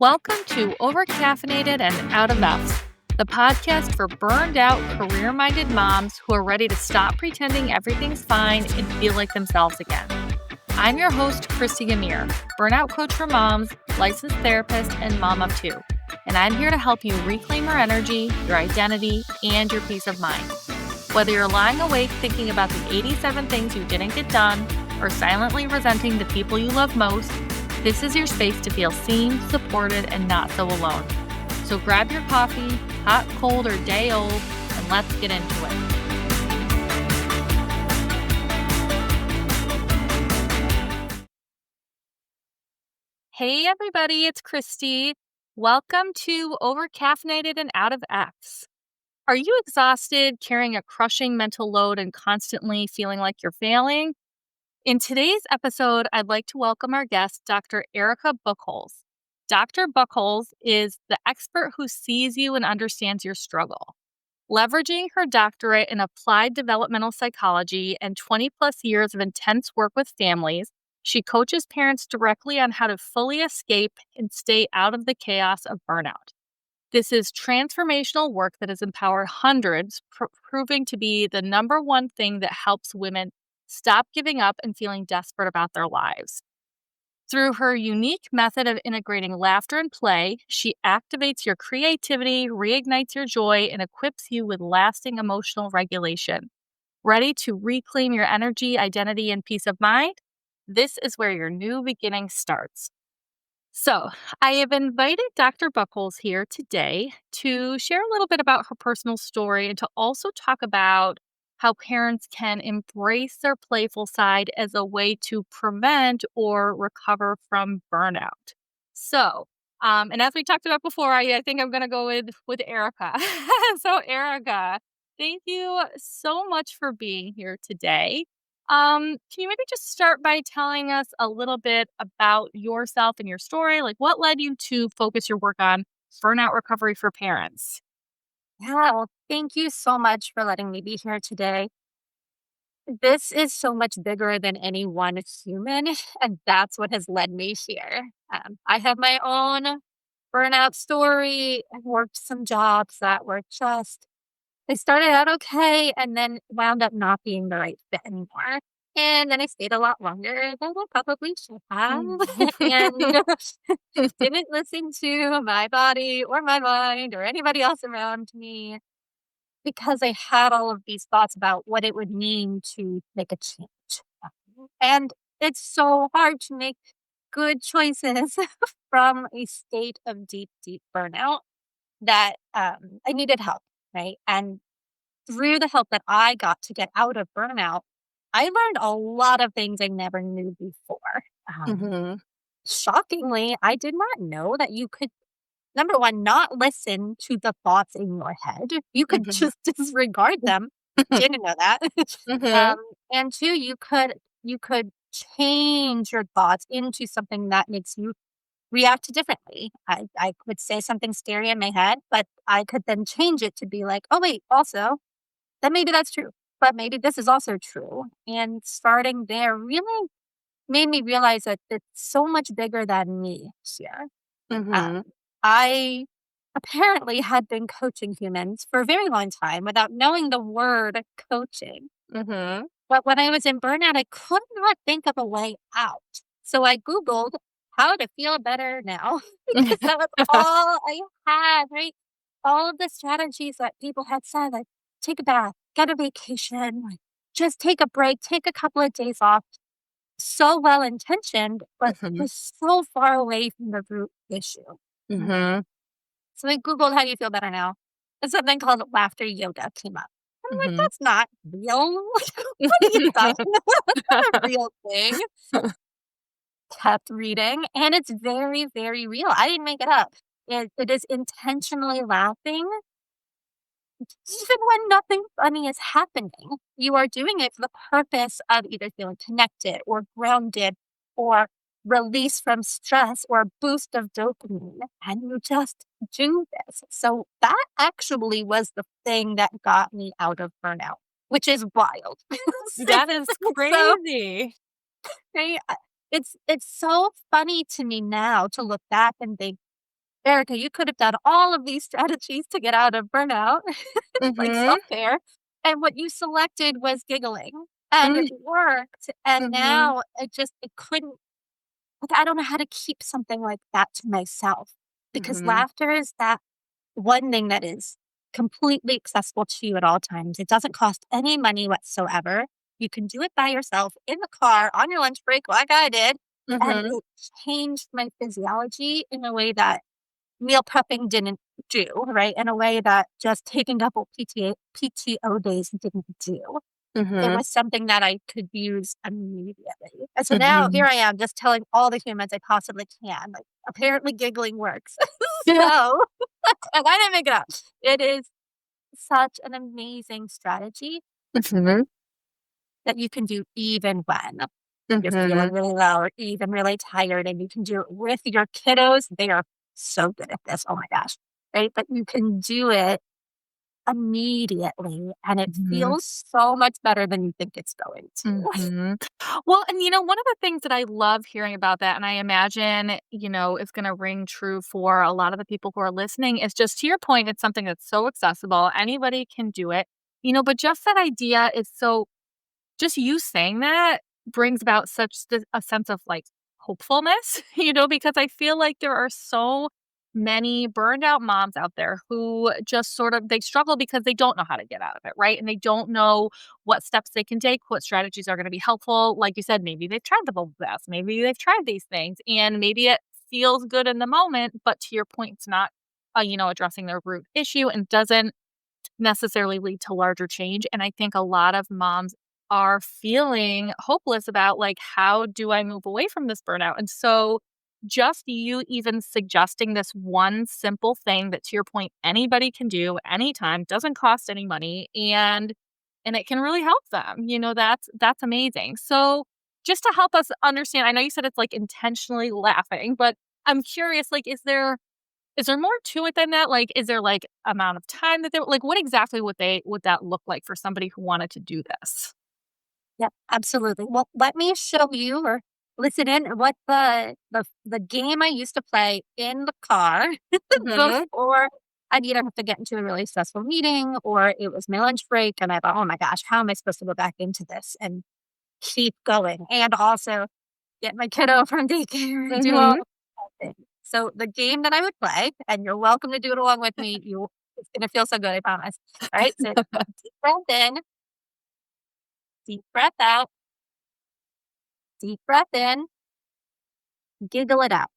Welcome to Overcaffeinated and Out of Effs, the podcast for burned out, career-minded moms who are ready to stop pretending everything's fine and feel like themselves again. I'm your host, Christy Amir, burnout coach for moms, licensed therapist, and mom of two. And I'm here to help you reclaim your energy, your identity, and your peace of mind. Whether you're lying awake thinking about the 87 things you didn't get done, or silently resenting the people you love most, this is your space to feel seen, supported, and not so alone. So grab your coffee, hot, cold, or day old, and let's get into it. Hey everybody, it's Christy. Welcome to Overcaffeinated and Out of Effs. Are you exhausted, carrying a crushing mental load, and constantly feeling like you're failing? In today's episode, I'd like to welcome our guest, Dr. Erica Buchholz. Dr. Buchholz is the expert who sees you and understands your struggle. Leveraging her doctorate in Applied Developmental Psychology and 20 plus years of intense work with families, she coaches parents directly on how to fully escape and stay out of the chaos of burnout. This is transformational work that has empowered hundreds, proving to be the number one thing that helps women stop giving up and feeling desperate about their lives. Through her unique method of integrating laughter and play, she activates your creativity, reignites your joy, and equips you with lasting emotional regulation. Ready to reclaim your energy, identity, and peace of mind? This is where your new beginning starts. So, I have invited Dr. Buchholz here today to share a little bit about her personal story and to also talk about how parents can embrace their playful side as a way to prevent or recover from burnout. So, and as we talked about before, I think I'm going to go with Erica. So, Erica, thank you so much for being here today. Can you maybe just start by telling us a little bit about yourself and your story? Like, what led you to focus your work on burnout recovery for parents? Yeah, well, thank you so much for letting me be here today. This is so much bigger than any one human, and that's what has led me here. I have my own burnout story. I've worked some jobs that were they started out okay and then wound up not being the right fit anymore. And then I stayed a lot longer than I probably should have and didn't listen to my body or my mind or anybody else around me, because I had all of these thoughts about what it would mean to make a change. And it's so hard to make good choices from a state of deep, deep burnout that I needed help, right? And through the help that I got to get out of burnout, I learned a lot of things I never knew before. Shockingly, I did not know that you could, number one, not listen to the thoughts in your head. You could just disregard them. Didn't know that. And two, you could change your thoughts into something that makes you react differently. I would say something scary in my head, but I could then change it to be like, oh wait, also, then maybe that's true. But maybe this is also true. And starting there really made me realize that it's so much bigger than me here. I apparently had been coaching humans for a very long time without knowing the word coaching. But when I was in burnout, I could not think of a way out. So I Googled how to feel better now, because that was all I had, right? All of the strategies that people had said, like take a bath, get a vacation, like just take a break, take a couple of days off. So well intentioned, but was so far away from the root issue. So I Googled how do you feel better now, and something called laughter yoga came up. I'm like, that's not real. What are you talking about? That's not a real thing. Kept reading, and it's very, very real. I didn't make it up. It is intentionally laughing, even when nothing funny is happening. You are doing it for the purpose of either feeling connected or grounded or release from stress or a boost of dopamine. And you just do this. So that actually was the thing that got me out of burnout, which is wild. That is crazy. So, right? It's so funny to me now to look back and think, Erica, you could have done all of these strategies to get out of burnout, like Mhm. self-care. And what you selected was giggling. And it Mm. worked. And Mhm. now it couldn't, like, I don't know how to keep something like that to myself because Mhm. laughter is that one thing that is completely accessible to you at all times. It doesn't cost any money whatsoever. You can do it by yourself in the car on your lunch break, like I did. And Mhm. it changed my physiology in a way that meal prepping didn't do, right? In a way that just taking double PTO days didn't do. It Mhm. was something that I could use immediately. And so now here Mhm. I am just telling all the humans I possibly can, like, apparently giggling works. Yeah. So, and I didn't make it up. It is such an amazing strategy Mhm. that you can do even when you're feeling Mhm. really low or even really tired, and you can do it with your kiddos. They are so good at this. Oh my gosh. Right. But you can do it immediately and it Mhm. feels so much better than you think it's going to. Mhm. Well, and one of the things that I love hearing about that, and I imagine, is gonna ring true for a lot of the people who are listening, is just to your point, it's something that's so accessible. Anybody can do it. But just that idea is so just you saying that brings about a sense of like hopefulness, because I feel like there are so many burned out moms out there who just sort of they struggle because they don't know how to get out of it, right? And they don't know what steps they can take, what strategies are going to be helpful. Like you said, maybe they've tried the bubble bath, maybe they've tried these things, and maybe it feels good in the moment, but to your point, it's not, addressing their root issue and doesn't necessarily lead to larger change. And I think a lot of moms are feeling hopeless about like, how do I move away from this burnout? And so just you even suggesting this one simple thing that to your point anybody can do anytime, doesn't cost any money, and it can really help them. That's amazing. So just to help us understand, I know you said it's like intentionally laughing, but I'm curious, like, is there more to it than that? Like, is there, like, amount of time that they like, what exactly would that look like for somebody who wanted to do this? Yeah, absolutely. Well, let me show you or listen in what the game I used to play in the car Mhm. before I'd either have to get into a really stressful meeting or it was my lunch break and I thought, oh my gosh, how am I supposed to go back into this and keep going? And also get my kiddo from daycare and do all Mhm. that thing. So the game that I would play, and you're welcome to do it along with me, it's gonna feel so good, I promise. All right. So deep breath in, deep breath out, deep breath in, giggle it out.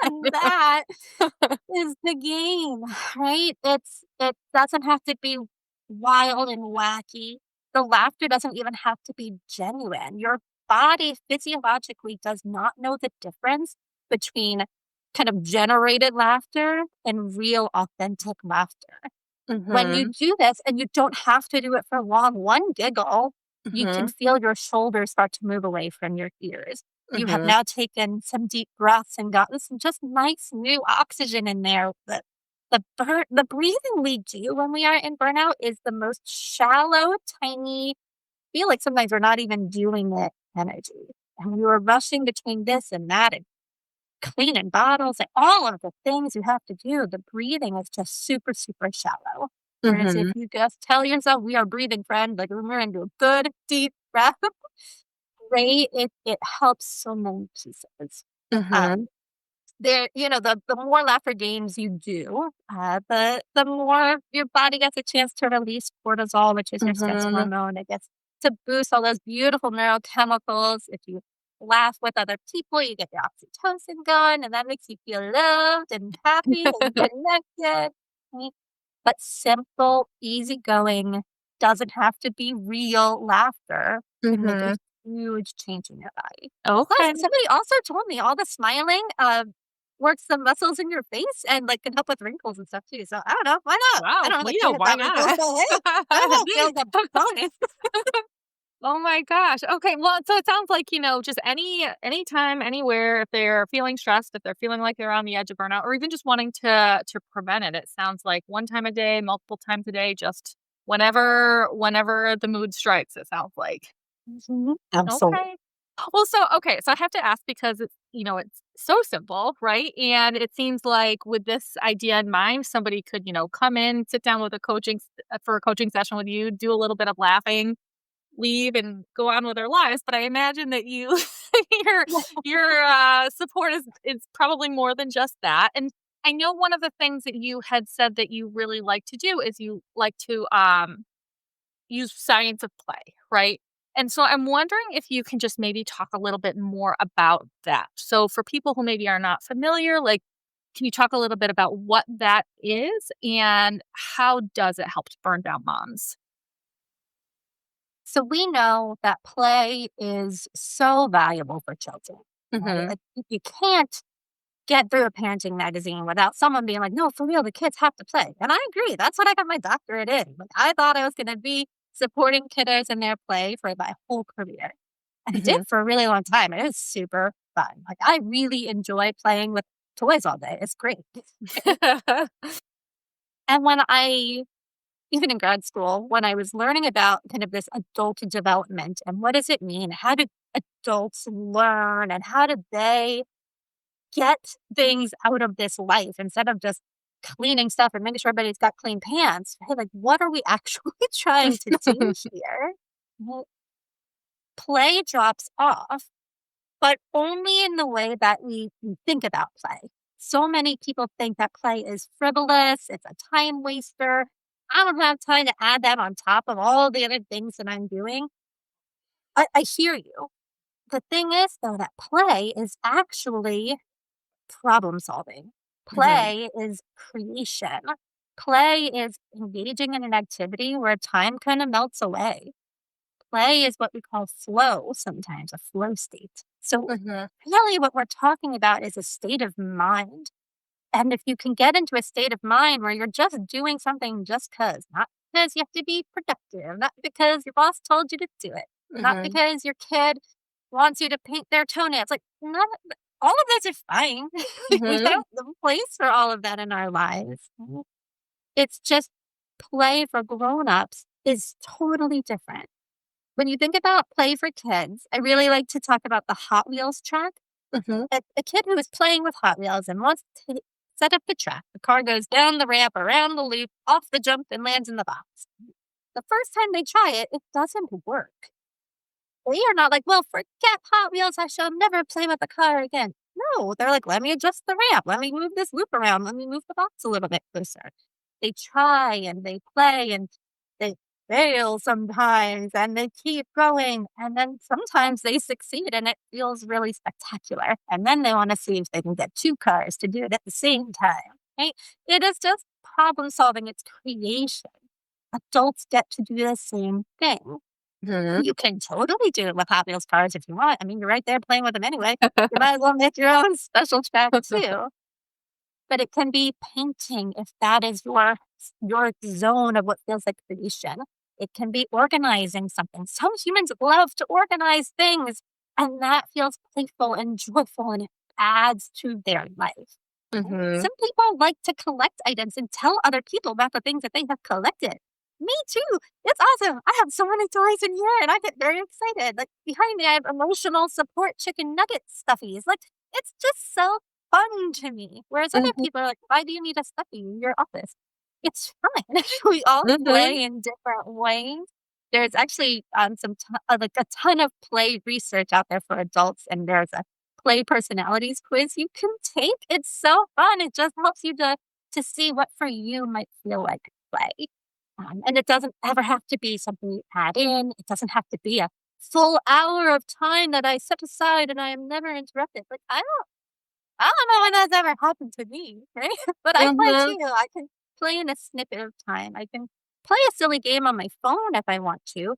And that is the game, right? It doesn't have to be wild and wacky. The laughter doesn't even have to be genuine. Your body physiologically does not know the difference between kind of generated laughter and real authentic laughter. When you Mhm. do this, and you don't have to do it for long, one giggle, you can Mhm. feel your shoulders start to move away from your ears. You have Mhm. now taken some deep breaths and gotten some just nice new oxygen in there. The breathing we do when we are in burnout is the most shallow, tiny, feel like sometimes we're not even doing it energy. And you are rushing between this and that and cleaning bottles and all of the things you have to do. The breathing is just super, super shallow. Whereas if Mhm. you just tell yourself, we are breathing, friend, like when we're into a good deep breath, right? It helps so many pieces. Mhm. Um, the more laughter games you do, the more your body gets a chance to release cortisol, which is your stress Mhm. hormone. It gets to boost all those beautiful neurochemicals. If you laugh with other people, you get your oxytocin going, and that makes you feel loved and happy and connected. Right? But simple, easygoing, doesn't have to be real laughter can make a Mhm. huge change in your body. Plus, Okay. somebody also told me all the smiling works the muscles in your face and like can help with wrinkles and stuff too. So I don't know, why not? I Wow. don't have Well, a kid with why that wrinkles, not? so hey, that whole feels a bonus. Oh my gosh. Okay. Well, so it sounds like, just anytime, anywhere, if they're feeling stressed, if they're feeling like they're on the edge of burnout, or even just wanting to prevent it. It sounds like one time a day, multiple times a day, just whenever the mood strikes, it sounds like. Mhm. Absolutely. Okay. Well, okay, so I have to ask because it's so simple, right? And it seems like with this idea in mind, somebody could, come in, sit down with for a coaching session with you, do a little bit of laughing, leave and go on with their lives. But I imagine that your support is probably more than just that. And I know one of the things that you had said that you really like to do is you like to use science of play, right? And so I'm wondering if you can just maybe talk a little bit more about that. So for people who maybe are not familiar, like, can you talk a little bit about what that is and how does it help to burn down moms? So we know that play is so valuable for children, right? Mhm. Like you can't get through a parenting magazine without someone being like, no, for real, the kids have to play. And I agree. That's what I got my doctorate in. Like I thought I was going to be supporting kiddos in their play for my whole career. And I did Mhm. for a really long time. And it was super fun. Like I really enjoy playing with toys all day. It's great. And even in grad school, when I was learning about kind of this adult development and what does it mean? How do adults learn and how do they get things out of this life instead of just cleaning stuff and making sure everybody's got clean pants? Right? Like, what are we actually trying to do here? Well, play drops off, but only in the way that we think about play. So many people think that play is frivolous, it's a time waster. I don't have time to add that on top of all the other things that I'm doing. I hear you. The thing is, though, that play is actually problem solving. Mhm. Play is creation. Play is engaging in an activity where time kind of melts away. Play is what we call flow sometimes, a flow state. So, Mhm. really, what we're talking about is a state of mind. And if you can get into a state of mind where you're just doing something just because, not because you have to be productive, not because your boss told you to do it, not Mhm. because your kid wants you to paint their toenails, like, none of all of those are fine. We Mhm. have the place for all of that in our lives. It's just play for grown-ups is totally different. When you think about play for kids, I really like to talk about the Hot Wheels track. Mhm. A kid who is playing with Hot Wheels and wants to set up the track. The car goes down the ramp, around the loop, off the jump, and lands in the box. The first time they try it, it doesn't work. They are not like, well, forget Hot Wheels. I shall never play with the car again. No, they're like, let me adjust the ramp. Let me move this loop around. Let me move the box a little bit closer. They try and they play and they fail sometimes and they keep going. And then sometimes they succeed and it feels really spectacular. And then they want to see if they can get two cars to do it at the same time. Right? It is just problem solving, it's creation. Adults get to do the same thing. Mhm. You can totally do it with Hot Wheels cars if you want. I mean, you're right there playing with them anyway. You might as well make your own special track too. But it can be painting if that is your zone of what feels like creation. It can be organizing something. Some humans love to organize things, and that feels playful and joyful, and it adds to their life. Right? Mhm. Some people like to collect items and tell other people about the things that they have collected. Me too. It's awesome. I have so many toys in here, and I get very excited. Like behind me, I have emotional support chicken nugget stuffies. Like it's just so fun to me. Whereas other Mhm. people are like, why do you need a stuffy in your office? It's fun. We all Mhm. play in different ways. There's actually like a ton of play research out there for adults, and there's a play personalities quiz you can take. It's so fun. It just helps you to see what for you might feel like play. And it doesn't ever have to be something you add in. It doesn't have to be a full hour of time that I set aside and I am never interrupted. Like I don't know when that's ever happened to me, right? But I play Mhm. too. I can play in a snippet of time. I can play a silly game on my phone if I want to,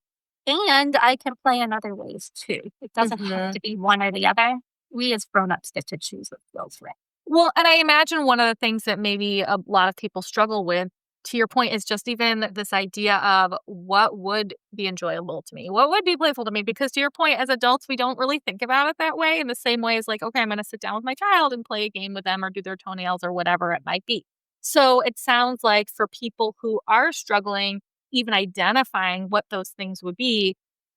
and I can play in other ways too. It doesn't have Mhm. to be one or the other. We as grown-ups get to choose what feels right. Well, and I imagine one of the things that maybe a lot of people struggle with, to your point, is just even this idea of what would be enjoyable to me? What would be playful to me? Because to your point, as adults, we don't really think about it that way in the same way as like, okay, I'm going to sit down with my child and play a game with them or do their toenails or whatever it might be. So it sounds like for people who are struggling, even identifying what those things would be,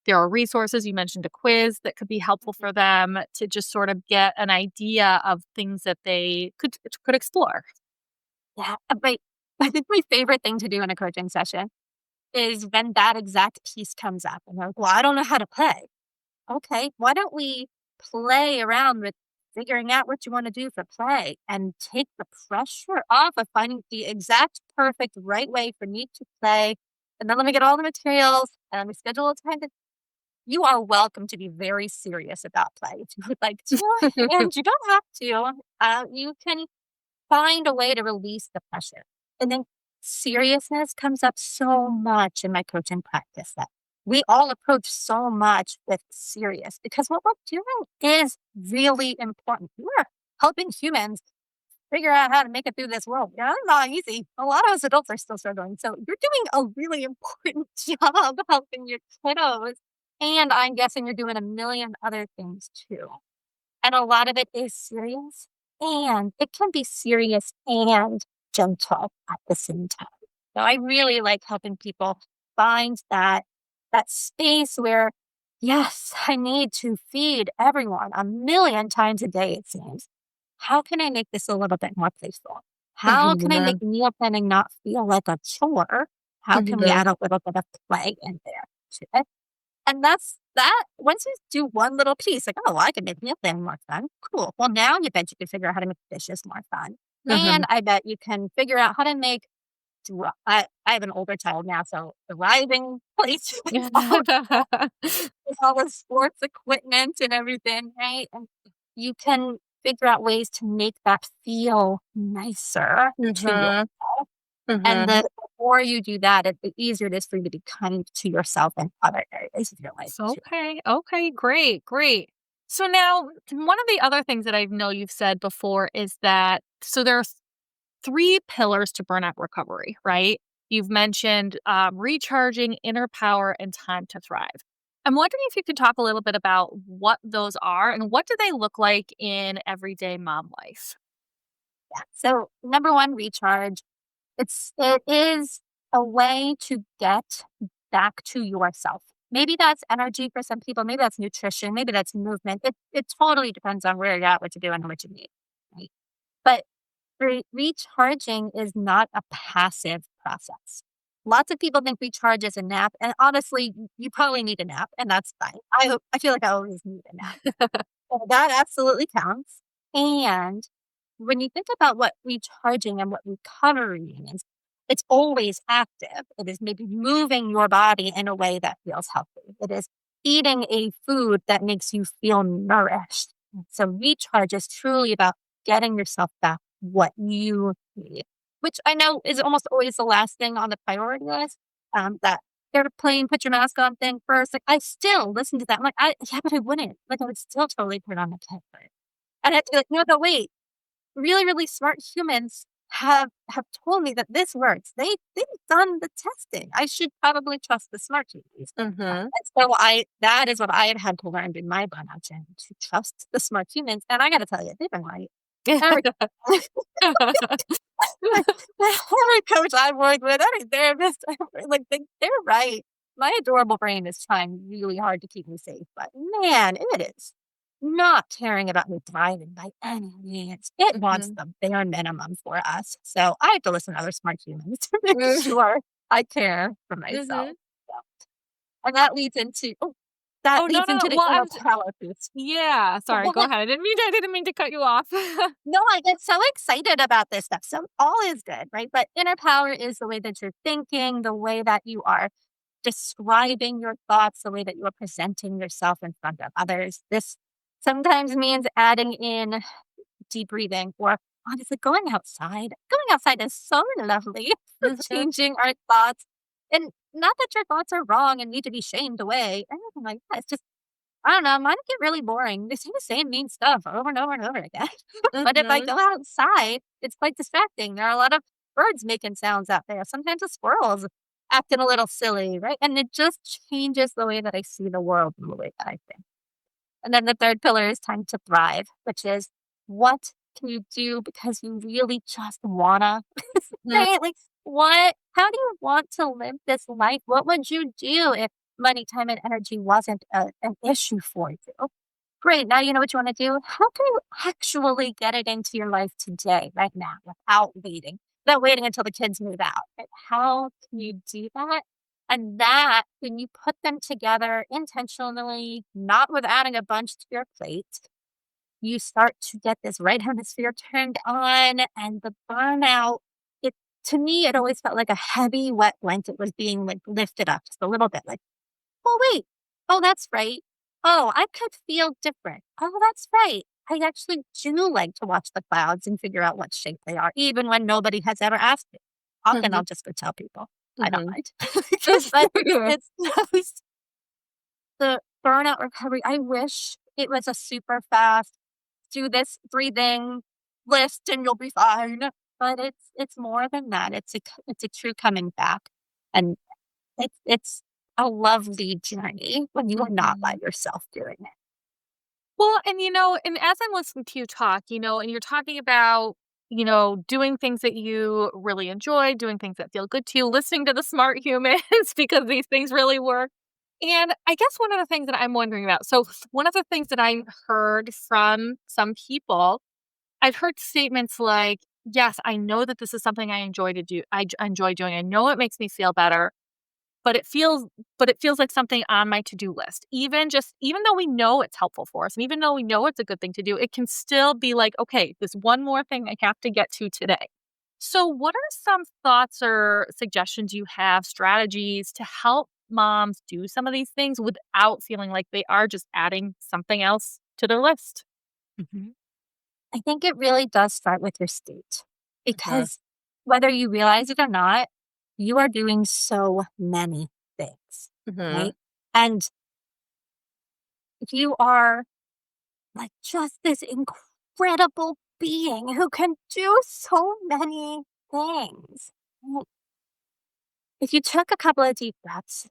there are resources. You mentioned a quiz that could be helpful for them to just sort of get an idea of things that they could explore. Yeah, but I think my favorite thing to do in a coaching session is when that exact piece comes up and they're like, well, I don't know how to play. Okay, why don't we play around with figuring out what you want to do for play and take the pressure off of finding the exact perfect right way for me to play. And then let me get all the materials and let me schedule a time that you are welcome to be very serious about play if you would like to. And you don't have to. You can find a way to release the pressure. And then seriousness comes up so much in my coaching practice that we all approach so much with serious because what we're doing is really important. We're helping humans figure out how to make it through this world. Yeah, it's not easy. A lot of us adults are still struggling. So you're doing a really important job helping your kiddos. And I'm guessing you're doing a million other things too. And a lot of it is serious, and it can be serious and gentle at the same time. So I really like helping people find that space where, yes, I need to feed everyone a million times a day, it seems. How can I make this a little bit more playful? How can I make Mhm, meal planning not feel like a chore? How can we mhm, add a little bit of play in there to it? And that's that once you do one little piece, like, "Oh, well, I can make meal planning more fun." Cool. Well, now you bet you can figure out how to make dishes more fun. And mhm. I bet you can figure out how to make I have an older child now, so thriving place with all the sports equipment and everything, right? And you can figure out ways to make that feel nicer to you. Mhm, And mhm. the more you do that, the easier it is for you to be kind to yourself in other areas of your life So, too. okay. Okay. Great. Great. So now, one of the other things that I know you've said before is that there are three pillars to burnout recovery, right? You've mentioned recharging, inner power, and time to thrive. I'm wondering if you could talk a little bit about what those are and what do they look like in everyday mom life? Yeah. So number one, recharge. It is a way to get back to yourself. Maybe that's energy for some people. Maybe that's nutrition. Maybe that's movement. It totally depends on where you're at, what you're doing, and what you need. Right. But recharging is not a passive process. Lots of people think recharge is a nap, and honestly, you probably need a nap, and that's fine. I feel like I always need a nap. So that absolutely counts. And when you think about what recharging and what recovery means, it's always active. It is maybe moving your body in a way that feels healthy. It is eating a food that makes you feel nourished. So recharge is truly about getting yourself back what you need, which I know is almost always the last thing on the priority list. That airplane, put your mask on thing first. Like I still listen to that. I'm like, yeah, but I wouldn't. Like I would still totally put on the tent first. And I have to be like, no, but wait, really, really smart humans have told me that this works. They've done the testing. I should probably trust the smart humans. Mhm. And so I that is what I had to learn in my burnout journey to trust the smart humans. And I got to tell you, they've been right. Every every coach I've worked with, every therapist, like they're right. My adorable brain is trying really hard to keep me safe, but man, it is not caring about me thriving by any means. It wants Mhm. the bare minimum for us. So I have to listen to other smart humans to make Mhm. sure I care for myself. Mhm. So, and that leads into that Oh, no, leads no, into no. the Well, inner power piece. yeah, sorry, Well, go ahead. I didn't mean to cut you off. no, I get so excited about this stuff. So all is good, right? But inner power is the way that you're thinking, the way that you are describing your thoughts, the way that you are presenting yourself in front of others. This sometimes means adding in deep breathing or honestly going outside. Going outside is so lovely for Mhm. changing our thoughts. And not that your thoughts are wrong and need to be shamed away. Anything like that. It's just I don't know, mine get really boring. They say the same mean stuff over and over and over again. But if I Mhm. go outside, it's quite distracting. There are a lot of birds making sounds out there. Sometimes a squirrel's acting a little silly, right? And it just changes the way that I see the world and the way that I think. And then the third pillar is time to thrive, which is what can you do because you really just wanna, Mhm. right? Like, how do you want to live this life? What would you do if money, time, and energy wasn't an issue for you. Great. Now you know what you want to do. How can you actually get it into your life today, right now, without waiting until the kids move out? Right? How can you do that? And that, when you put them together intentionally, not with adding a bunch to your plate, you start to get this right hemisphere turned on and the burnout. It To me, it always felt like a heavy, wet blanket was being like lifted up just a little bit, like, oh, wait. Oh, that's right. Oh, I could feel different. Oh, that's right. I actually do like to watch the clouds and figure out what shape they are, even when nobody has ever asked me. Often I'll Mhm. just go tell people. I don't Mhm. mind. But it's just the burnout recovery. I wish it was a super fast, do this 3 thing list and you'll be fine. But it's more than that. It's a true coming back. And it's a lovely journey when you are not by Mhm. yourself doing it. Well, and as I'm listening to you talk, and you're talking about, doing things that you really enjoy, doing things that feel good to you, listening to the smart humans because these things really work. And I guess one of the things that I'm wondering about, so one of the things that I heard from some people, I've heard statements like, yes, I know that this is something I enjoy to do. Enjoy doing. I know it makes me feel better. But it feels like something on my to-do list. Even though we know it's helpful for us, and even though we know it's a good thing to do, it can still be like, "Okay, there's one more thing I have to get to today." So what are some thoughts or suggestions you have, strategies to help moms do some of these things without feeling like they are just adding something else to their list? Mhm. I think it really does start with your state Mhm, because whether you realize it or not, you are doing so many things, mhm, right? And if you are like just this incredible being who can do so many things, right? If you took a couple of deep breaths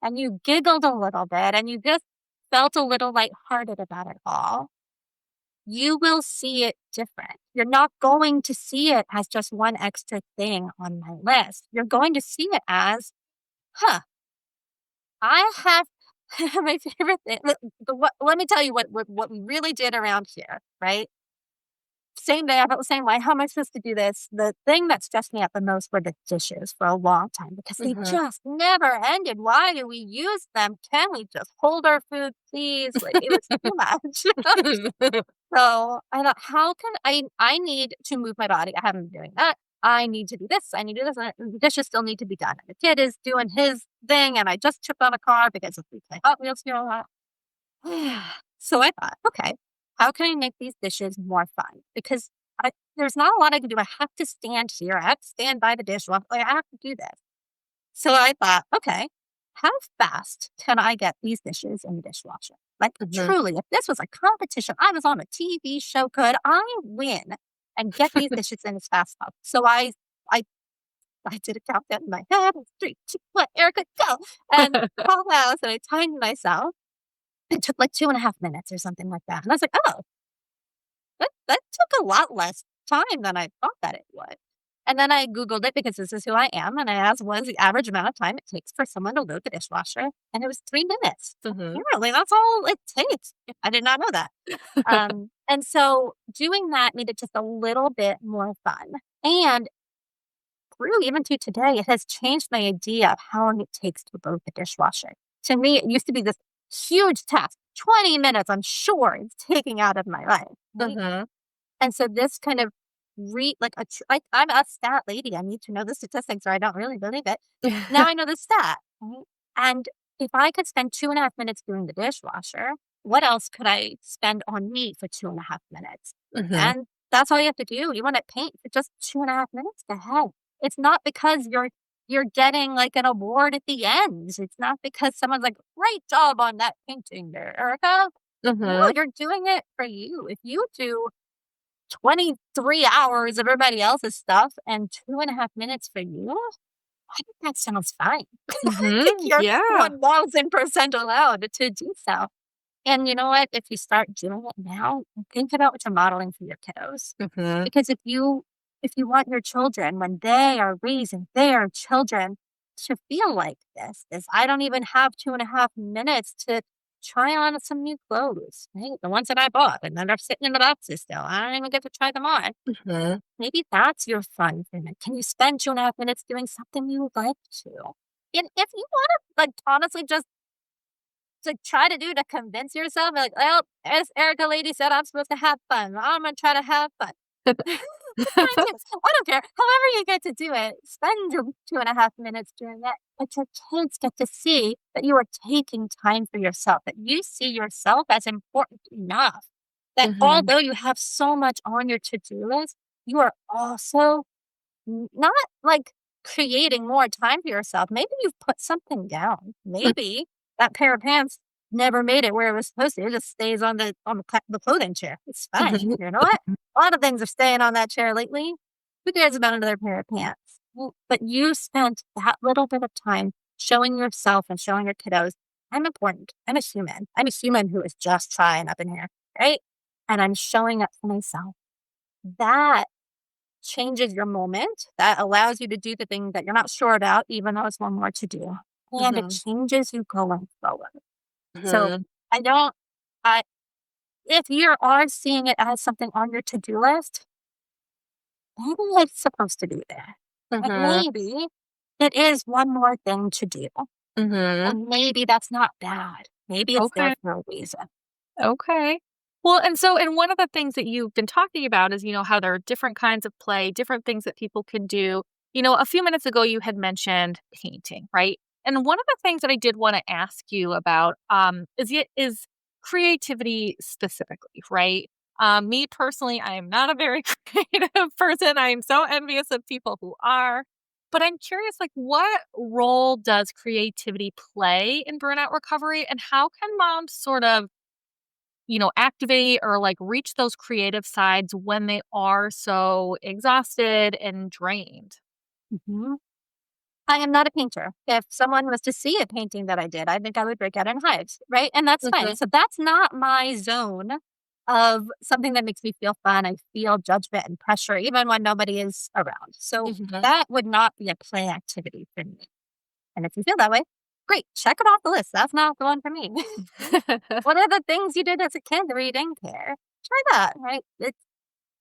and you giggled a little bit and you just felt a little lighthearted about it all, you will see it different. You're not going to see it as just one extra thing on my list. You're going to see it as, huh, I have my favorite thing. Let me tell you what we really did around here, right? Same day, I felt the same way. How am I supposed to do this? The thing that stressed me out the most were the dishes for a long time because they mhm. just never ended. Why do we use them? Can we just hold our food, please? Like it was too much. So I thought, how can I need to move my body. I haven't been doing that. I need to do this. I need to do this. And the dishes still need to be done. And the kid is doing his thing. And I just tripped on a car because we play Hot Wheels here a lot. So I thought, okay, how can I make these dishes more fun? Because there's not a lot I can do. I have to stand here. I have to stand by the dishwasher. Like, I have to do this. So I thought, okay, how fast can I get these dishes in the dishwasher? Like, Mhm. truly, if this was a competition, I was on a TV show, could I win and get these dishes in as fast as possible? So I, I did a countdown in my head. 3, 2, 1, Erica, go. And called out and I timed myself. It took like 2.5 minutes or something like that. And I was like, oh, that took a lot less time than I thought that it would. And then I Googled it because this is who I am. And I asked, what is the average amount of time it takes for someone to load the dishwasher? And it was 3 minutes. Mhm. Apparently, that's all it takes. I did not know that. And so doing that made it just a little bit more fun. And through even to today, it has changed my idea of how long it takes to load the dishwasher. To me, it used to be this huge task. 20 minutes, I'm sure, it's taking out of my life. Right? Mhm. And so this kind of I'm a stat lady. I need to know the statistics or I don't really believe it. Now I know the stat. Right? And if I could spend 2.5 minutes doing the dishwasher, what else could I spend on me for 2.5 minutes? Mhm. And that's all you have to do. You want to paint for just 2.5 minutes? Go ahead. It's not because you're getting like an award at the end. It's not because someone's like, great job on that painting there, Erica. No, Mhm. you're doing it for you. If you do 23 hours of everybody else's stuff and 2.5 minutes for you, I think that sounds fine. I think Mhm. you're Yeah. 1000% allowed to do so. And you know what? If you start doing it now, think about what you're modeling for your kiddos. Mhm. Because if you want your children when they are raising their children to feel like this is I don't even have 2.5 minutes to try on some new clothes, right? The ones that I bought and then they're sitting in the boxes still. I don't even get to try them on. Mhm. Maybe that's your fun minute. Can you spend 2.5 minutes doing something you would like to? And if you want to, like, honestly, just to try to do to convince yourself, like, well, as Erica Lady said, I'm supposed to have fun. I'm gonna try to have fun. That's fine too. I don't care. However you get to do it, spend your 2.5 minutes doing it. But your kids get to see that you are taking time for yourself, that you see yourself as important enough. That Mhm. although you have so much on your to-do list, you are also not like creating more time for yourself. Maybe you've put something down. Maybe that pair of pants never made it where it was supposed to. It just stays on the clothing chair. It's fine. Mhm. You know what? A lot of things are staying on that chair lately. Who cares about another pair of pants? Well, but you spent that little bit of time showing yourself and showing your kiddos, I'm important. I'm a human. I'm a human who is just trying up in here, right? And I'm showing up for myself. That changes your moment, that allows you to do the thing that you're not sure about, even though it's one more to do. And it Mhm. changes you going forward. So Mhm. I don't, I, if you are seeing it as something on your to do list, maybe it's supposed to be there. But Mhm. maybe it is one more thing to do. Mhm. And maybe that's not bad. Maybe it's there Okay. for a reason. Okay. Well, and one of the things that you've been talking about is, how there are different kinds of play, different things that people can do. A few minutes ago you had mentioned painting, right? And one of the things that I did want to ask you about is creativity specifically, right? Me personally, I am not a very creative person. I am so envious of people who are. But I'm curious, like, what role does creativity play in burnout recovery, and how can moms sort of activate or like reach those creative sides when they are so exhausted and drained? Mhm. I am not a painter. If someone was to see a painting that I did, I think I would break out in hives, right? And that's fine. Mhm, So that's not my zone of something that makes me feel fun. I feel judgment and pressure even when nobody is around. So mhm. that would not be a play activity for me. And if you feel that way, great, check it off the list. That's not the one for me. What are the things you did as a kid where you didn't care? Try that, right?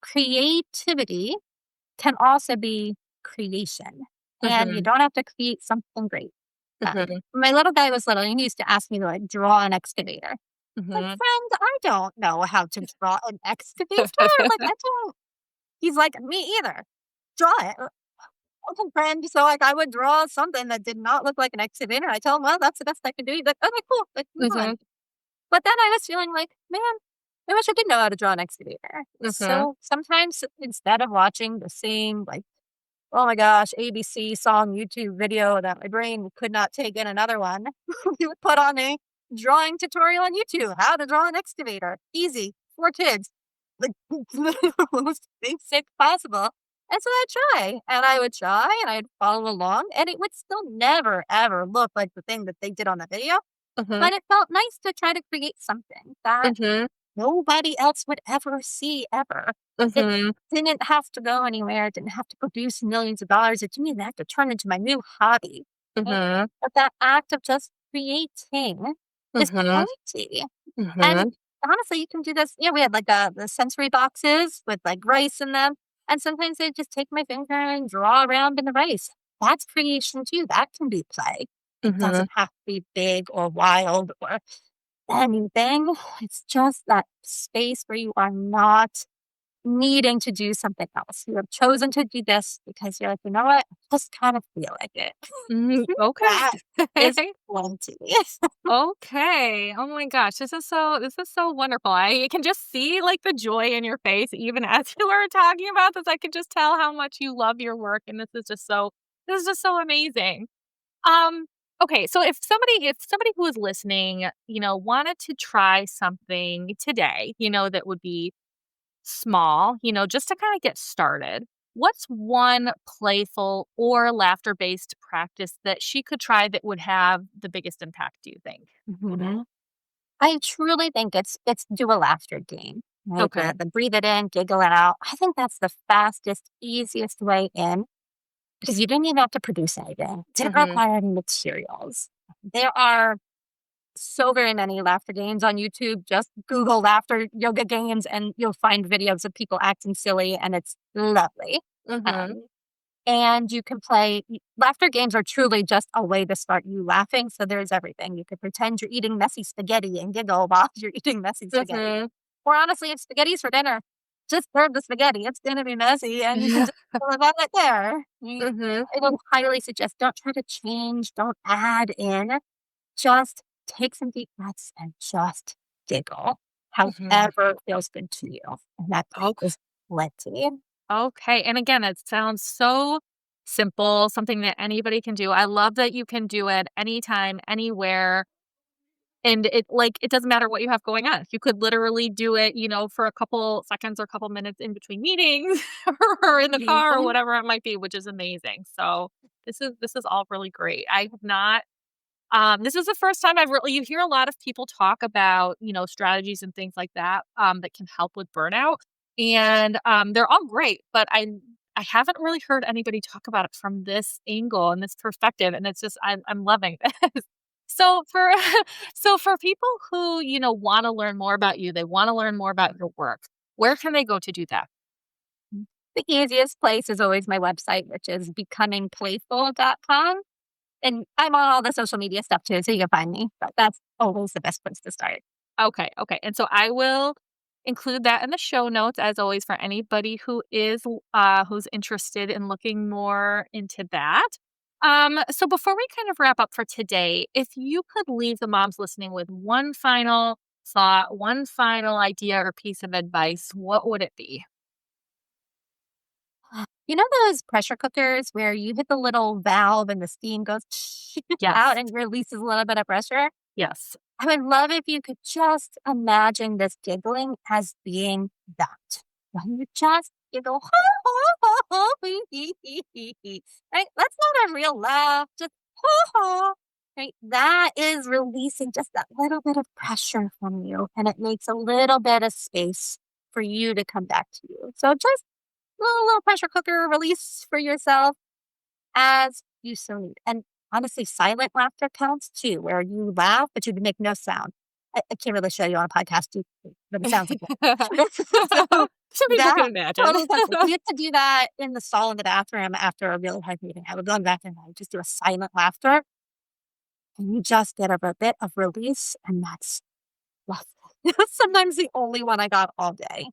Creativity can also be creation, and you Mhm, don't have to create something great. mhm, When my little guy was little, he used to ask me to, like, draw an excavator. Like, mhm. "Friend, I don't know how to draw an excavator." Like, I don't he's like, "Me either. Draw it." Okay, friend. So, like, I would draw something that did not look like an excavator. I tell him, "Well, that's the best I can do." He's like, "Okay, cool. Like, move on." Mhm, But then I was feeling like, "Man, I wish I did know how to draw an excavator." mhm, So, sometimes instead of watching the same, like, oh my gosh, ABC song YouTube video that my brain could not take in another one. We would put on a drawing tutorial on YouTube, how to draw an excavator. Easy for kids. Like the most basic possible. And so I'd try and I would try and I'd follow along and it would still never ever look like the thing that they did on the video. mhm, But it felt nice to try to create something that mhm, nobody else would ever see ever. It mhm, didn't have to go anywhere. It didn't have to produce millions of dollars. It didn't even have to turn into my new hobby. Right? mhm, But that act of just creating is mhm, plenty. And mhm, honestly, you can do this. We had like the sensory boxes with like rice in them. And sometimes I just take my finger and draw around in the rice. That's creation too. That can be play. It mhm, doesn't have to be big or wild or anything. It's just that space where you are not needing to do something else. You have chosen to do this because you're like, you know what? I just kind of feel like it. mhm. Okay. That is plenty. Okay. Oh my gosh, this is so wonderful. I can just see like the joy in your face even as you were talking about this. I could just tell how much you love your work, and this is just so amazing. Um okay, so if somebody who is listening, wanted to try something today, that would be small, just to kind of get started. What's one playful or laughter based practice that she could try that would have the biggest impact, do you think? Mhm. I truly think it's do a laughter game. Right? Okay. The breathe it in, giggle it out. I think that's the fastest, easiest way in. because you didn't even have to produce anything. Didn't Mhm. require any materials. There are so very many laughter games on YouTube. Just Google laughter yoga games and you'll find videos of people acting silly and it's lovely. Mhm. Um, and you can play laughter games are truly just a way to start you laughing. So there's everything. You could pretend you're eating messy spaghetti and giggle while you're eating messy spaghetti. Mhm. Or honestly, if spaghetti's for dinner, just serve the spaghetti. It's gonna be messy and you can just live on it there. Mhm. I would highly suggest don't try to change, don't add in. Just take some deep breaths and just giggle, Mhm. however feels good to you. And that Okay. is plenty. Okay, and again, it sounds so simple, something that anybody can do. I love that you can do it anytime, anywhere, and it doesn't matter what you have going on. You could literally do it, for a couple seconds or a couple minutes in between meetings or in the car or Mhm. whatever it might be, which is amazing. So, this is all really great. I have not this is the first time I've really you hear a lot of people talk about, strategies and things like that, that can help with burnout, and, they're all great, but I haven't really heard anybody talk about it from this angle and this perspective, and it's just I'm loving this. So for so for people who, wanna learn more about you, they wanna learn more about your work, where can they go to do that? The easiest place is always my website, which is becomingplayful.com. And I'm on all the social media stuff too, so you can find me. But that's always the best place to start. Okay, okay, and so I will include that in the show notes as always for anybody who's interested in looking more into that. So before we kind of wrap up for today, if you could leave the moms listening with one final thought, one final idea or piece of advice, what would it be? You know those pressure cookers where you hit the little valve and the steam goes out Yes. and releases a little bit of pressure? Yes. I would love if you could just imagine this giggling as being that. When you just giggle, right? That's not a real laugh, just right? That is releasing just that little bit of pressure from you, and it makes a little bit of space for you to come back to you. So just a little pressure cooker release for yourself as you so need. And honestly, silent laughter counts too, where you laugh, but you make no sound. I can't really show you on a podcast, but it sounds like that. So So people can that imagine. totally counts. If you have to do that in the stall in the bathroom after a really hard meeting, I would go in the bathroom and I would just do a silent laughter and you just get a bit of release. And that's lovely. That's sometimes the only one I got all day.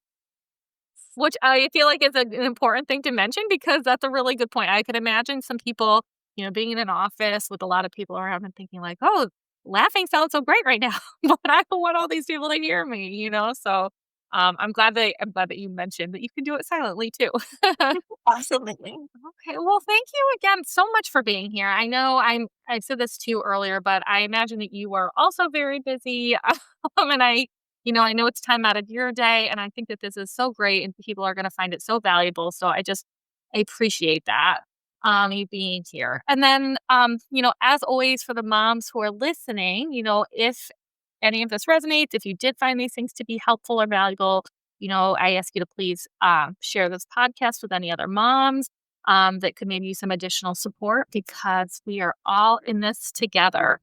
Which I feel like is an important thing to mention because that's a really good point. I could imagine some people, being in an office with a lot of people around and thinking like, "Oh, laughing sounds so great right now, but I don't want all these people to hear me." So, I'm glad that you mentioned that you can do it silently too. Absolutely. Okay, well, thank you again so much for being here. I know I said this to you earlier, but I imagine that you are also very busy. And I know it's time out of your day, and I think that this is so great, and people are going to find it so valuable. So I appreciate that. You being here. And then, as always, for the moms who are listening, if any of this resonates, if you did find these things to be helpful or valuable, I ask you to please share this podcast with any other moms that could maybe use some additional support because we are all in this together.